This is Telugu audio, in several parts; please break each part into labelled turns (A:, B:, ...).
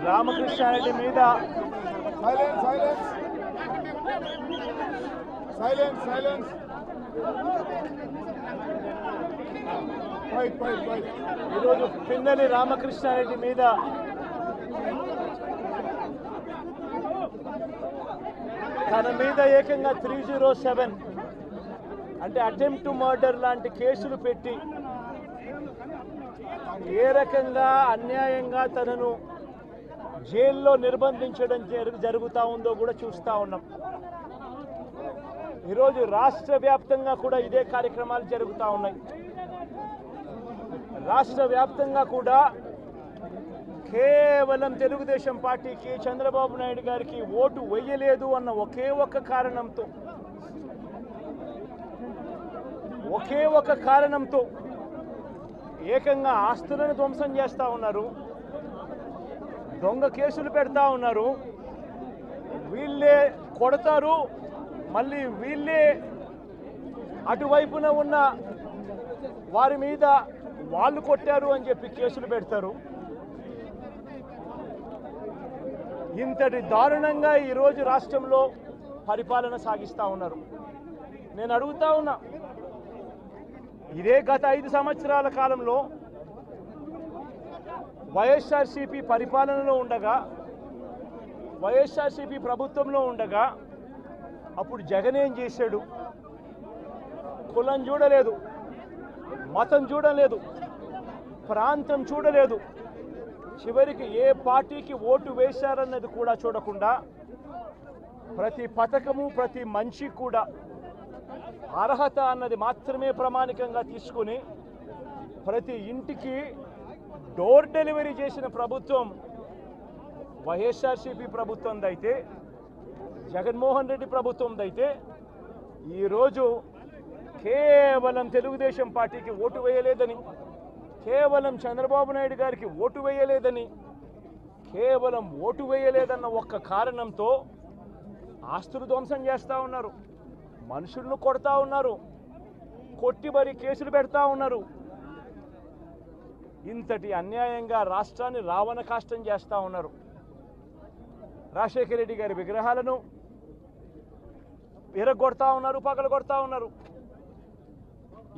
A: రామకృష్ణారెడ్డి మీద ఈరోజు పిన్నెల్లి రామకృష్ణారెడ్డి మీద తన మీద ఏకంగా 307 అంటే అటెంప్ట్ టు మర్డర్ లాంటి కేసులు పెట్టి ఏ రకంగా అన్యాయంగా తనను జైల్లో నిర్బంధించడం జరుగుతూ ఉందో కూడా చూస్తూ ఉన్నాం. ఈరోజు రాష్ట్ర వ్యాప్తంగా కూడా ఇదే కార్యక్రమాలు జరుగుతూ ఉన్నాయి. రాష్ట్ర వ్యాప్తంగా కూడా కేవలం తెలుగుదేశం పార్టీకి చంద్రబాబు నాయుడు గారికి ఓటు వేయలేదు అన్న ఒకే ఒక కారణంతో ఏకంగా ఆస్తులను ధ్వంసం చేస్తూ ఉన్నారు, దొంగ కేసులు పెడతా ఉన్నారు. వీళ్ళే కొడతారు, మళ్ళీ వీళ్ళే అటువైపున ఉన్న వారి మీద వాళ్ళు కొట్టారు అని చెప్పి కేసులు పెడతారు. ఇంతటి దారుణంగా ఈరోజు రాష్ట్రంలో పరిపాలన సాగిస్తూ ఉన్నారు. నేను అడుగుతా ఉన్నా, ఇదే గత 5 సంవత్సరాల కాలంలో వైఎస్ఆర్సీపీ పరిపాలనలో ఉండగా, వైఎస్ఆర్సీపీ ప్రభుత్వంలో ఉండగా అప్పుడు జగన్ ఏం చేశాడు? కులం చూడలేదు, మతం చూడలేదు, ప్రాంతం చూడలేదు, చివరికి ఏ పార్టీకి ఓటు వేశారన్నది కూడా చూడకుండా ప్రతి పథకము ప్రతి మనిషి కూడా అర్హత అన్నది మాత్రమే ప్రామాణికంగా తీసుకుని ప్రతి ఇంటికి డోర్ డెలివరీ చేసిన ప్రభుత్వం వైఎస్ఆర్సీపీ ప్రభుత్వందైతే, జగన్మోహన్ రెడ్డి ప్రభుత్వందైతే ఈరోజు కేవలం తెలుగుదేశం పార్టీకి ఓటు వేయలేదని, కేవలం చంద్రబాబు నాయుడు గారికి ఓటు వేయలేదని, కేవలం ఓటు వేయలేదన్న ఒక్క కారణంతో ఆస్తులు ధ్వంసం చేస్తూ ఉన్నారు, మనుషులను కొడతా ఉన్నారు, కొట్టి మరి కేసులు పెడతా ఉన్నారు. ఇంతటి అన్యాయంగా రాష్ట్రాన్ని రావణ కాష్టం చేస్తూ ఉన్నారు. రాజశేఖర రెడ్డి గారి విగ్రహాలను విరగొడతా ఉన్నారు, పగలగొడతా ఉన్నారు.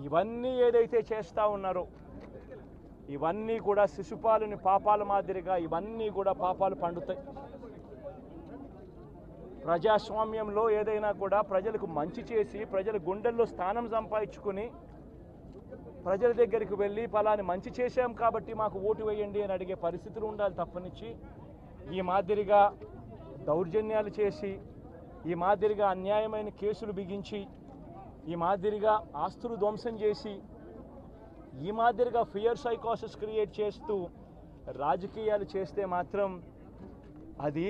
A: ఇవన్నీ ఏదైతే చేస్తూ ఉన్నారో ఇవన్నీ కూడా శిశుపాలుని పాపాల మాదిరిగా ఇవన్నీ కూడా పాపాలు పండుతాయి. ప్రజాస్వామ్యంలో ఏదైనా కూడా ప్రజలకు మంచి చేసి ప్రజల గుండెల్లో స్థానం సంపాదించుకుని ప్రజల దగ్గరికి వెళ్ళి ఫలాని మంచి చేశాం కాబట్టి మాకు ఓటు వేయండి అని అడిగే పరిస్థితులు ఉండాలి తప్పనిచ్చి ఈ మాదిరిగా దౌర్జన్యాలు చేసి, ఈ మాదిరిగా అన్యాయమైన కేసులు బిగించి, ఈ మాదిరిగా ఆస్తులు ధ్వంసం చేసి, ఈ మాదిరిగా ఫియర్ సైకోసిస్ క్రియేట్ చేస్తూ రాజకీయాలు చేస్తే మాత్రం అది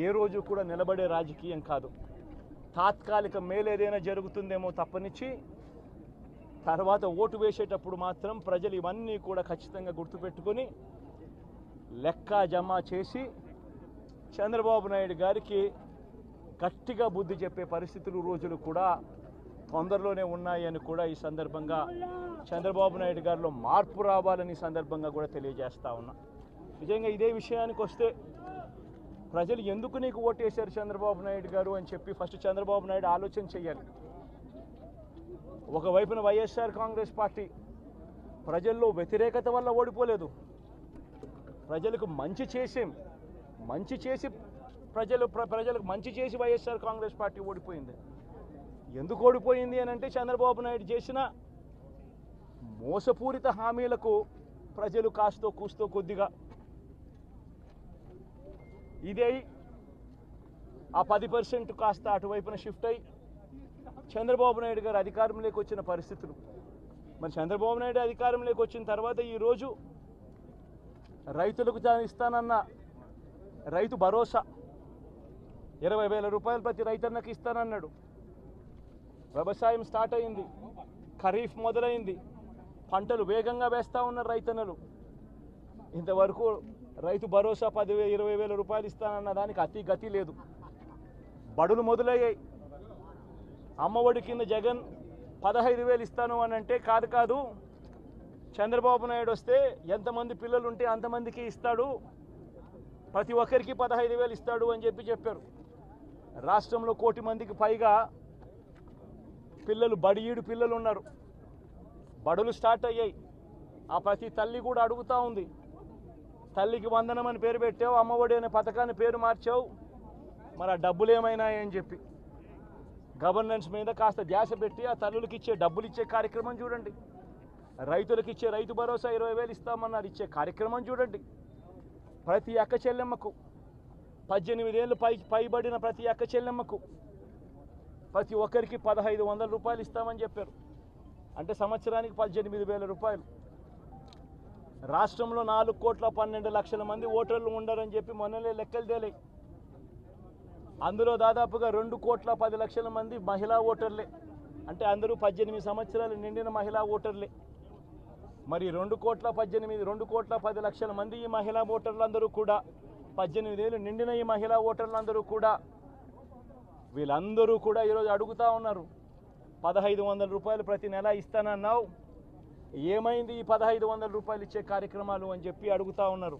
A: ఏ రోజు కూడా నిలబడే రాజకీయం కాదు. తాత్కాలిక మేలేదైనా జరుగుతుందేమో తప్పనిచ్చి తర్వాత ఓటు వేసేటప్పుడు మాత్రం ప్రజలు ఇవన్నీ కూడా ఖచ్చితంగా గుర్తుపెట్టుకొని లెక్క జమ చేసి చంద్రబాబు నాయుడు గారికి గట్టిగా బుద్ధి చెప్పే పరిస్థితులు రోజులు కూడా తొందరలోనే ఉన్నాయని కూడా ఈ సందర్భంగా చంద్రబాబు నాయుడు గారిలో మార్పు రావాలని సందర్భంగా కూడా తెలియజేస్తా ఉన్నా. నిజంగా ఇదే విషయానికి వస్తే ప్రజలు ఎందుకు నీకు ఓటేశారు చంద్రబాబు నాయుడు గారు అని చెప్పి ఫస్ట్ చంద్రబాబు నాయుడు ఆలోచన చేయాలి. ఒకవైపున వైఎస్ఆర్ కాంగ్రెస్ పార్టీ ప్రజల్లో వ్యతిరేకత వల్ల ఓడిపోలేదు, ప్రజలకు మంచి చేసి ప్రజలకు మంచి చేసి వైఎస్ఆర్ కాంగ్రెస్ పార్టీ ఓడిపోయింది. ఎందుకు ఓడిపోయింది అని అంటే చంద్రబాబు నాయుడు చేసిన మోసపూరిత హామీలకు ప్రజలు కాస్తో కూస్తో కొద్దిగా ఇదే ఆ 10% కాస్త అటువైపున షిఫ్ట్ అయ్యి చంద్రబాబు నాయుడు గారు అధికారంలోకి వచ్చిన పరిస్థితులు. మరి చంద్రబాబు నాయుడు అధికారంలోకి వచ్చిన తర్వాత ఈరోజు రైతులకు ఇస్తానన్న రైతు భరోసా 20,000 రూపాయలు ప్రతి రైతన్నకి ఇస్తానన్నాడు. వ్యవసాయం స్టార్ట్ అయింది, ఖరీఫ్ మొదలైంది, పంటలు వేగంగా వేస్తూ ఉన్నారు రైతన్నలు. ఇంతవరకు రైతు భరోసా 10,000-20,000 రూపాయలు ఇస్తానన్న దానికి అతి గతి లేదు. బడులు మొదలయ్యాయి. అమ్మఒడి కింద జగన్ 15,000 ఇస్తాను అని అంటే కాదు చంద్రబాబు నాయుడు వస్తే ఎంతమంది పిల్లలు ఉంటే అంతమందికి ఇస్తాడు, ప్రతి ఒక్కరికి 15,000 ఇస్తాడు అని చెప్పారు. రాష్ట్రంలో 1 కోటి మందికి పైగా పిల్లలు బడియీడు పిల్లలు ఉన్నారు. బడులు స్టార్ట్ అయ్యాయి. ఆ ప్రతి తల్లి కూడా అడుగుతూ ఉంది, తల్లికి వందనం అని పేరు పెట్టావు, అమ్మఒడి అనే పథకాన్ని పేరు మార్చావు, మరి ఆ డబ్బులు ఏమైనాయని చెప్పి గవర్నెన్స్ మీద కాస్త ధ్యాస పెట్టి ఆ తల్లులకు ఇచ్చే డబ్బులు ఇచ్చే కార్యక్రమం చూడండి. రైతులకు ఇచ్చే రైతు భరోసా 20,000 ఇస్తామన్నారు, ఇచ్చే కార్యక్రమం చూడండి. ప్రతి అక్క చెల్లెమ్మకు 18 ఏళ్ళు పైబడిన ప్రతి అక్క చెల్లెమ్మకు ప్రతి ఒక్కరికి 1,500 రూపాయలు ఇస్తామని చెప్పారు. అంటే సంవత్సరానికి 18,000 రూపాయలు. రాష్ట్రంలో 4,12,00,000 మంది ఓటర్లు ఉండరని చెప్పి మొన్ననే లెక్కలు తేలాయి. అందులో దాదాపుగా 2,10,00,000 మంది మహిళా ఓటర్లే. అంటే అందరూ 18 సంవత్సరాలు నిండిన మహిళా ఓటర్లే. మరి 2,10,00,000 మంది ఈ మహిళా ఓటర్లందరూ కూడా 18 ఏళ్ళు నిండిన ఈ మహిళా ఓటర్లందరూ కూడా వీళ్ళందరూ కూడా ఈరోజు అడుగుతూ ఉన్నారు, 1,500 రూపాయలు ప్రతి నెల ఇస్తానన్నావు, ఏమైంది ఈ 1,500 రూపాయలు ఇచ్చే కార్యక్రమాలు అని చెప్పి అడుగుతూ ఉన్నారు.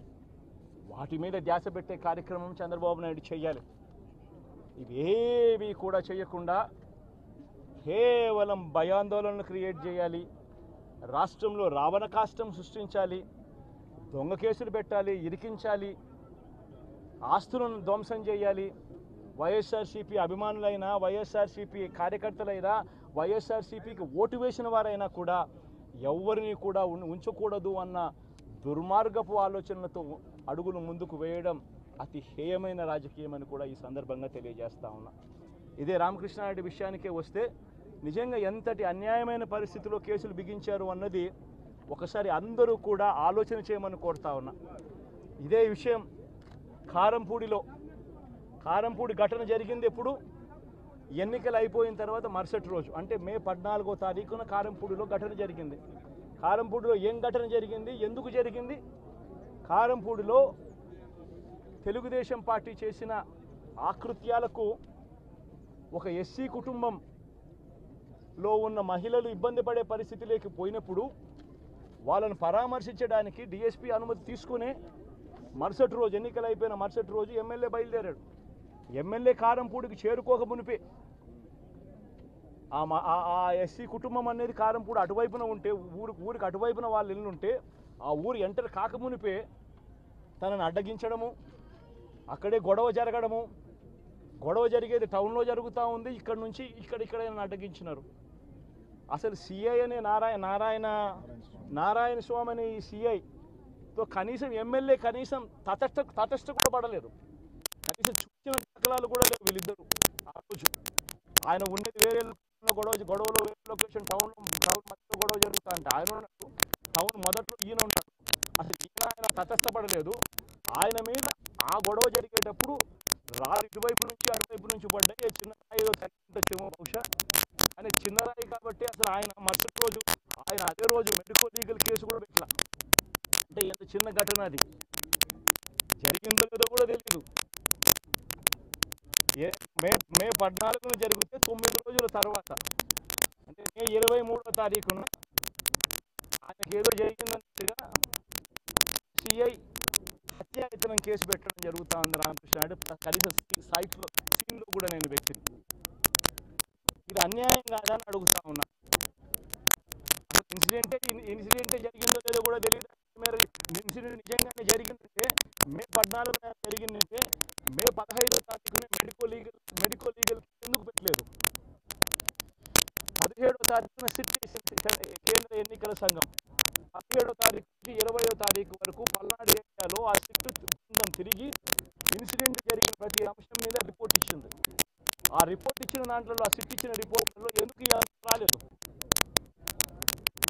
A: వాటి మీద ధ్యాస పెట్టే కార్యక్రమం చంద్రబాబు నాయుడు చేయాలి. ఇవేవి కూడా చేయకుండా కేవలం భయాందోళనలు క్రియేట్ చేయాలి, రాష్ట్రంలో రావణ కాష్టం సృష్టించాలి, దొంగ కేసులు పెట్టాలి, ఇరికించాలి, ఆస్తులను ధ్వంసం చేయాలి. వైఎస్ఆర్సీపీ అభిమానులైనా, వైఎస్ఆర్సీపీ కార్యకర్తలైనా, వైఎస్ఆర్సీపీకి ఓటు వేసిన వారైనా కూడా ఎవరిని కూడా ఉంచకూడదు అన్న దుర్మార్గపు ఆలోచనలతో అడుగులు ముందుకు వేయడం అతి హేయమైన రాజకీయం అని కూడా ఈ సందర్భంగా తెలియజేస్తా ఉన్నా. ఇదే రామకృష్ణారెడ్డి విషయానికే వస్తే నిజంగా ఎంతటి అన్యాయమైన పరిస్థితిలో కేసులు బిగించారు అన్నది ఒకసారి అందరూ కూడా ఆలోచన చేయమని కోరుతా ఉన్నా. ఇదే విషయం కారంపూడి ఘటన జరిగింది ఎప్పుడు? ఎన్నికలు అయిపోయిన తర్వాత మరుసటి రోజు, అంటే మే 14వ తారీఖున కారంపూడిలో ఘటన జరిగింది. కారంపూడిలో ఏం ఘటన జరిగింది, ఎందుకు జరిగింది? కారంపూడిలో తెలుగుదేశం పార్టీ చేసిన ఆకృత్యాలకు ఒక ఎస్సీ కుటుంబంలో ఉన్న మహిళలు ఇబ్బంది పడే పరిస్థితిలోకి పోయినప్పుడు వాళ్ళను పరామర్శించడానికి డిఎస్పీ అనుమతి తీసుకునే మరుసటి రోజు, ఎన్నికలు అయిపోయిన మరుసటి రోజు ఎమ్మెల్యే బయలుదేరాడు. ఎమ్మెల్యే కారంపూడికి చేరుకోక మునిపే ఆ ఎస్సీ కుటుంబం అనేది కారంపూడి అటువైపున ఉంటే, ఊరికి అటువైపున వాళ్ళు ఇల్లు ఉంటే ఆ ఊరు ఎంటర్ కాకమునిపే తనను అడ్డగించడము, అక్కడే గొడవ జరగడము, గొడవ జరిగేది టౌన్లో జరుగుతూ ఉంది, ఇక్కడ నుంచి ఇక్కడ అడ్డగించినారు. అసలు సిఐ అనే నారాయణ స్వామి అనే ఈ సిఐతో కనీసం ఎమ్మెల్యే కనీసం తటస్థ కూడా పడలేదు. కనీసం చూసిన దాఖలాలు కూడా లేవు వీళ్ళిద్దరు. ఆ రోజు ఆయన ఉండేది వేరే గొడవలో వేరే లొకేషన్, టౌన్ మధ్యలో గొడవ జరుగుతా అంటే ఆయన ఉన్నాడు, టౌన్ మొదట్లో ఈయన ఉన్నాడు. అసలు ఆయన తటస్థపడలేదు. ఆయన మీద ఆ గొడవ జరిగేటప్పుడు ఇటువైపు నుంచి అటువైపు నుంచి పడ్డాయి. చిన్న రాయి ఏదో తగ్గింటొచ్చేమో బహుశా, కానీ చిన్న రాయి కాబట్టి అసలు ఆయన మరుసటి రోజు అదే రోజు మెడికల్ లీగల్ కేసు కూడా పెట్టాల. అంటే ఎంత చిన్న ఘటన అది, జరిగిందో లేదో కూడా తెలియదు. మే 14న జరిగితే 9 రోజుల తర్వాత, అంటే మే 23వ తారీఖున ఆయనకి ఏదో జరిగిందన్నట్టుగా సిఐ హత్యాయతనం కేసు పెట్టడం జరుగుతూ ఉంది రామకృష్ణారెడ్డి. కనీసం సీన్లో కూడా నేను వ్యక్తిని, ఇది అన్యాయం కాదా అని అడుగుతా ఉన్నా. ఇన్సిడెంటే జరిగిందో లేదో కూడా తెలియదు. మరి ఇన్సిడెంట్ నిజంగానే జరిగిందంటే మే 14న జరిగిందంటే మే 15వ తారీఖున మెడికల్ లీగల్ ఎందుకు పెట్టలేదు? 17వ తారీఖున సిట్ కేంద్ర ఎన్నికల సంఘం 17వ తారీఖు నుంచి 20వ తారీఖు వరకు పల్నాడు ఏరియాలో ఆ సిట్ బృందం తిరిగి ఇన్సిడెంట్ జరిగిన ప్రతి అంశం మీద రిపోర్ట్ ఇచ్చింది. ఆ రిపోర్ట్ ఇచ్చిన దాంట్లో, ఆ సిట్ ఇచ్చిన రిపోర్ట్లలో ఎందుకు రాలేదు?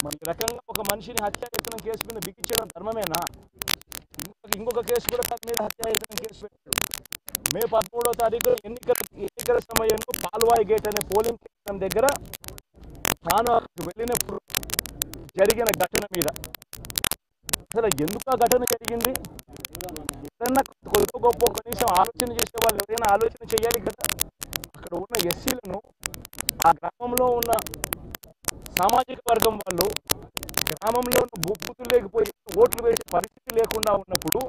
A: మరి ఈ రకంగా ఒక మనిషిని హత్యాయత్నం కేసు మీద బిగించడం ధర్మమేనా? ఇంకొక కేసు కూడా తన మీద హత్యాయత్నం కేసు పెట్టాడు. మే 13వ తారీఖు ఎన్నికల సమయంలో పాల్వాయి గేట్ అనే పోలింగ్ కేంద్రం దగ్గర తాను వెళ్ళినప్పుడు జరిగిన ఘటన మీద అసలు ఎందుకు ఆ ఘటన జరిగింది? ఏదన్నా కొద్ది గొప్ప కనీసం ఆలోచన చేసే వాళ్ళు ఎవరైనా ఆలోచన చేయాలి కదా. అక్కడ ఉన్న ఎస్సీలను, ఆ గ్రామంలో ఉన్న సామాజిక వర్గం వాళ్ళు గ్రామంలో ఉన్న భూపుతులు లేకపోయి ఓట్లు వేసే పరిస్థితి లేకుండా ఉన్నప్పుడు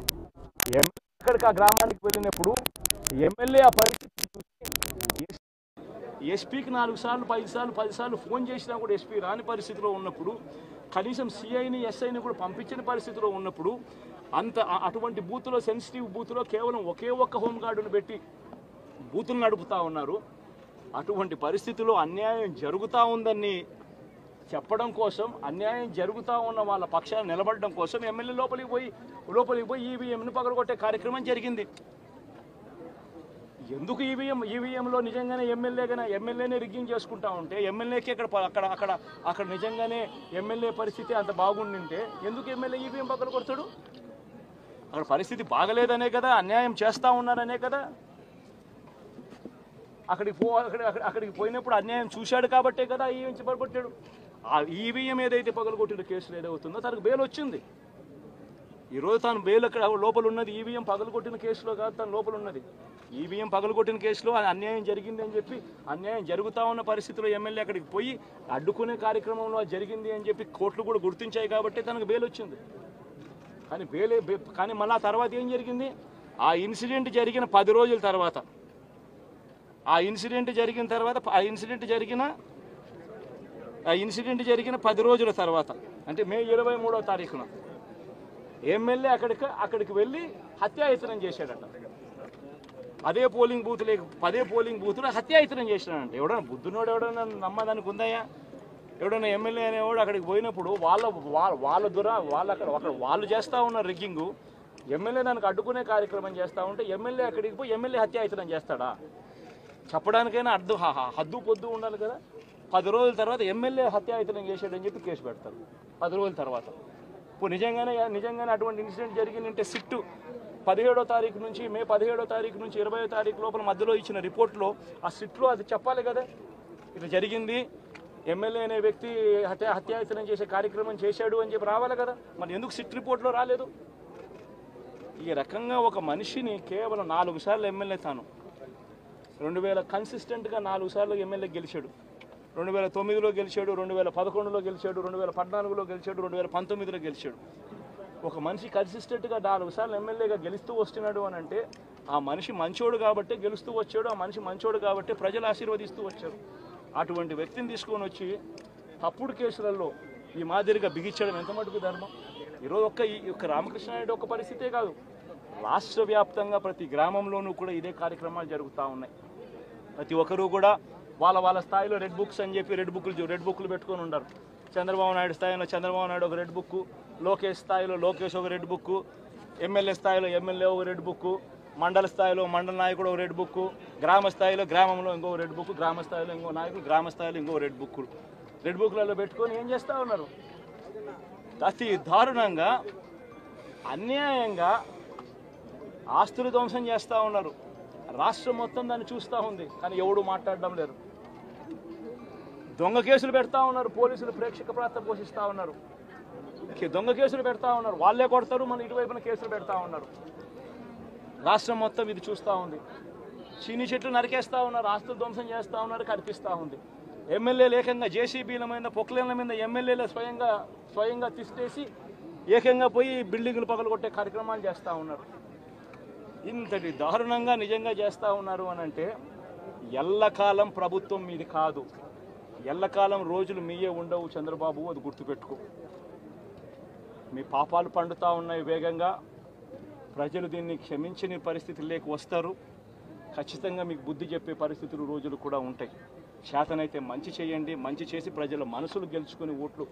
A: ఎమ్మెల్యే అక్కడికి ఆ గ్రామానికి వెళ్ళినప్పుడు ఎమ్మెల్యే ఆ పరిస్థితి చూసి ఎస్పీకి 4 సార్లు 5 సార్లు 10 సార్లు ఫోన్ చేసినా కూడా ఎస్పీ రాని పరిస్థితిలో ఉన్నప్పుడు, కనీసం సిఐని ఎస్ఐని కూడా పంపించిన పరిస్థితిలో ఉన్నప్పుడు, అటువంటి బూత్లో, సెన్సిటివ్ బూత్లో కేవలం ఒకే ఒక్క హోంగార్డును పెట్టి బూతులు నడుపుతూ ఉన్నారు. అటువంటి పరిస్థితుల్లో అన్యాయం జరుగుతూ ఉందని చెప్పడం కోసం, అన్యాయం జరుగుతూ ఉన్న వాళ్ళ పక్షాన నిలబడడం కోసం ఎమ్మెల్యే లోపలికి పోయి ఈవీఎంను పగలగొట్టే కార్యక్రమం జరిగింది. ఎందుకు ఈవీఎంలో నిజంగానే ఎమ్మెల్యేనే రిగ్గింగ్ చేసుకుంటా ఉంటే, ఎమ్మెల్యేకి అక్కడ నిజంగానే ఎమ్మెల్యే పరిస్థితి అంత బాగుండింటే ఎందుకు ఎమ్మెల్యే ఈవీఎం పక్కన కొడతాడు? అక్కడ పరిస్థితి బాగలేదనే కదా, అన్యాయం చేస్తూ ఉన్నారనే కదా. అక్కడికి పోయినప్పుడు అన్యాయం చూశాడు కాబట్టే కదా ఈవీఎం పగలగొట్టాడు. ఆ ఈవీఎం ఏదైతే పగలగొట్టిన కేసులు ఏదవుతుందో తనకు బెయిల్ వచ్చింది. ఈరోజు తాను బెయిల్ అక్కడ లోపల ఉన్నది ఈవీఎం పగలగొట్టిన కేసులో కాదు, తను లోపల ఉన్నది ఈవీఎం పగలగొట్టిన కేసులో. అన్యాయం జరిగింది అని చెప్పి, అన్యాయం జరుగుతూ ఉన్న పరిస్థితిలో ఎమ్మెల్యే అక్కడికి పోయి అడ్డుకునే కార్యక్రమంలో జరిగింది అని చెప్పి కోర్టులు కూడా గుర్తించాయి కాబట్టి తనకు బెయిల్ వచ్చింది. కానీ మళ్ళీ ఆ తర్వాత ఏం జరిగింది? ఆ ఇన్సిడెంట్ జరిగిన 10 రోజుల తర్వాత, ఆ ఇన్సిడెంట్ జరిగిన 10 రోజుల తర్వాత, అంటే మే 23వ తారీఖున ఎమ్మెల్యే అక్కడికి వెళ్ళి హత్యాయత్నం చేశాడట. అదే పోలింగ్ బూత్లో హత్యాయత్నం చేశాడంట. ఎవడన్నా బుద్ధునోడు ఎవడన్నా నమ్మదానికి ఉందయ్యా? ఎవడన్నా ఎమ్మెల్యే అనేవాడు అక్కడికి పోయినప్పుడు వాళ్ళు చేస్తూ ఉన్న రిగ్గింగు, ఎమ్మెల్యే దానికి అడ్డుకునే కార్యక్రమం చేస్తూ ఉంటే ఎమ్మెల్యే అక్కడికి పోయి ఎమ్మెల్యే హత్యాయత్నం చేస్తాడా? చెప్పడానికైనా హద్దు పొద్దు ఉండాలి కదా. 10 రోజుల తర్వాత ఎమ్మెల్యే హత్యాయత్నం చేశాడని చెప్పి కేసు పెడతారు 10 రోజుల తర్వాత. ఇప్పుడు నిజంగానే అటువంటి ఇన్సిడెంట్ జరిగిందంటే సిట్టు 17వ తారీఖు నుంచి, మే 17వ తారీఖు నుంచి 20వ తారీఖు లోపల మధ్యలో ఇచ్చిన రిపోర్ట్లో, ఆ సిట్లో అది చెప్పాలి కదా, ఇది జరిగింది, ఎమ్మెల్యే అనే వ్యక్తి హత్యాయత్నం చేసే కార్యక్రమం చేశాడు అని చెప్పి రావాలి కదా. మరి ఎందుకు సిట్ రిపోర్ట్లో రాలేదు? ఈ రకంగా ఒక మనిషిని కేవలం 4 సార్లు ఎమ్మెల్యే, తాను 2000 కన్సిస్టెంట్గా 4 సార్లు ఎమ్మెల్యే గెలిచాడు. 2009లో గెలిచాడు, 2011లో గెలిచాడు, 2014లో గెలిచాడు, 2019లో గెలిచాడు. ఒక మనిషి కన్సిస్టెంట్గా 4 సార్లు ఎమ్మెల్యేగా గెలుస్తూ వస్తున్నాడు అని అంటే ఆ మనిషి మంచోడు కాబట్టే గెలుస్తూ వచ్చాడు, ఆ మనిషి మంచోడు కాబట్టే ప్రజలు ఆశీర్వదిస్తూ వచ్చారు. అటువంటి వ్యక్తిని తీసుకొని వచ్చి తప్పుడు కేసులలో ఈ మాదిరిగా బిగించడం ఎంత మటుకు ధర్మం? ఈరోజు ఒక్క రామకృష్ణారెడ్డి ఒక్క పరిస్థితే కాదు, రాష్ట్ర వ్యాప్తంగా ప్రతి గ్రామంలోనూ కూడా ఇదే కార్యక్రమాలు జరుగుతూ ఉన్నాయి. ప్రతి ఒక్కరూ కూడా వాళ్ళ స్థాయిలో రెడ్ బుక్స్ అని చెప్పి రెడ్ బుక్లు పెట్టుకొని ఉంటారు. చంద్రబాబు నాయుడు స్థాయిలో చంద్రబాబు నాయుడు ఒక రెడ్ బుక్, లోకేష్ స్థాయిలో లోకేష్ ఒక రెడ్ బుక్, ఎమ్మెల్యే స్థాయిలో ఎమ్మెల్యే ఒక రెడ్ బుక్, మండల స్థాయిలో మండల నాయకుడు ఒక రెడ్ బుక్, గ్రామ స్థాయిలో గ్రామంలో ఇంకో రెడ్ బుక్, గ్రామ స్థాయిలో ఇంకో నాయకుడు, గ్రామ స్థాయిలో ఇంకో రెడ్ బుక్లలో పెట్టుకొని ఏం చేస్తూ ఉన్నారు? అతి దారుణంగా అన్యాయంగా ఆస్తులు ధ్వంసం చేస్తూ ఉన్నారు. రాష్ట్రం మొత్తం దాన్ని చూస్తూ ఉంది, కానీ ఎవడు మాట్లాడడం లేదు. దొంగ కేసులు పెడతా ఉన్నారు, పోలీసులు ప్రేక్షక పాత్ర పోషిస్తూ ఉన్నారు. దొంగ కేసులు పెడతా ఉన్నారు, వాళ్ళే కొడతారు, మన ఇటువైపున కేసులు పెడతా ఉన్నారు. రాష్ట్రం మొత్తం ఇది చూస్తూ ఉంది. చీని చెట్లు నరికేస్తూ ఉన్నారు, ఆస్తులు ధ్వంసం చేస్తూ ఉన్నారు, కనిపిస్తూ ఉంది. ఎమ్మెల్యేలు ఏకంగా జేసీబీల మీద, పొక్లేన్ల మీద ఎమ్మెల్యేలు స్వయంగా తీసేసి ఏకంగా పోయి బిల్డింగులు పగలగొట్టే కార్యక్రమాలు చేస్తూ ఉన్నారు. ఇంతటి దారుణంగా నిజంగా చేస్తూ ఉన్నారు అని అంటే ఎల్లకాలం ప్రభుత్వం మీది కాదు, ఎల్లకాలం రోజులు మీయే ఉండవు చంద్రబాబు, అది గుర్తుపెట్టుకో. మీ పాపాలు పండుతూ ఉన్నాయి వేగంగా. ప్రజలు దీన్ని క్షమించని పరిస్థితుల్లోకి వస్తారు. ఖచ్చితంగా మీకు బుద్ధి చెప్పే పరిస్థితులు రోజులు కూడా ఉంటాయి. శాతనైతే మంచి చేయండి, మంచి చేసి ప్రజల మనసులు గెలుచుకుని ఓట్లు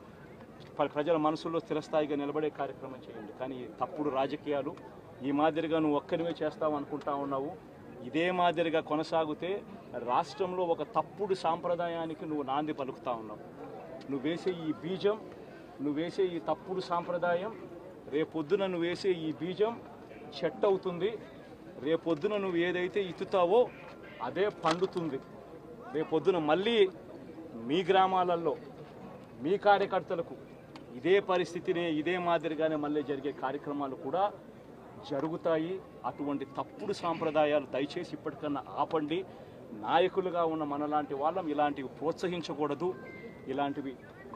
A: ప్రజల మనసుల్లో స్థిరస్థాయిగా నిలబడే కార్యక్రమం చేయండి. కానీ తప్పుడు రాజకీయాలు ఈ మాదిరిగా నువ్వు ఒక్కరివే చేస్తావు అనుకుంటా ఉన్నావు. ఇదే మాదిరిగా కొనసాగితే రాష్ట్రంలో ఒక తప్పుడు సాంప్రదాయానికి నువ్వు నాంది పలుకుతా ఉన్నావు. నువ్వు వేసే ఈ బీజం, నువ్వు వేసే ఈ తప్పుడు సాంప్రదాయం, రేపొద్దున నువ్వు వేసే ఈ బీజం చెట్టు అవుతుంది. రేపొద్దున నువ్వు ఏదైతే ఇత్తుతావో అదే పండుతుంది. రేపొద్దున మళ్ళీ మీ గ్రామాలలో మీ కార్యకర్తలకు ఇదే పరిస్థితినే, ఇదే మాదిరిగానే మళ్ళీ జరిగే కార్యక్రమాలు కూడా జరుగుతాయి. అటువంటి తప్పుడు సాంప్రదాయాలు దయచేసి ఇప్పటికన్నా ఆపండి. నాయకులుగా ఉన్న మనలాంటి వాళ్ళం ఇలాంటివి ప్రోత్సహించకూడదు. ఇలాంటివి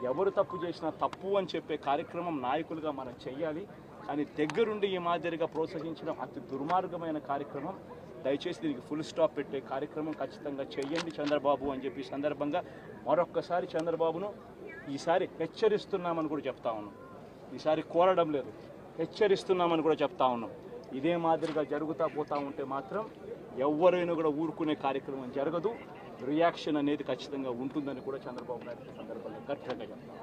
A: ఎవరు తప్పు చేసినా తప్పు అని చెప్పే కార్యక్రమం నాయకులుగా మనం చెయ్యాలి. కానీ దగ్గరుండి ఈ మాదిరిగా ప్రోత్సహించడం అతి దుర్మార్గమైన కార్యక్రమం. దయచేసి దీనికి ఫుల్ స్టాప్ పెట్టే కార్యక్రమం ఖచ్చితంగా చేయండి చంద్రబాబు అని చెప్పి సందర్భంగా మరొక్కసారి చంద్రబాబును ఈసారి హెచ్చరిస్తున్నామని కూడా చెప్తా ఉన్నాం. ఈసారి కోరడం లేదు, హెచ్చరిస్తున్నామని కూడా చెప్తా ఉన్నాం. ఇదే మాదిరిగా జరుగుతూ పోతూ ఉంటే మాత్రం ఎవరైనా కూడా ఊరుకునే కార్యక్రమం జరగదు. రియాక్షన్ అనేది ఖచ్చితంగా ఉంటుందని కూడా చంద్రబాబు నాయుడు సందర్భంగా గట్టిగా చెప్తాం.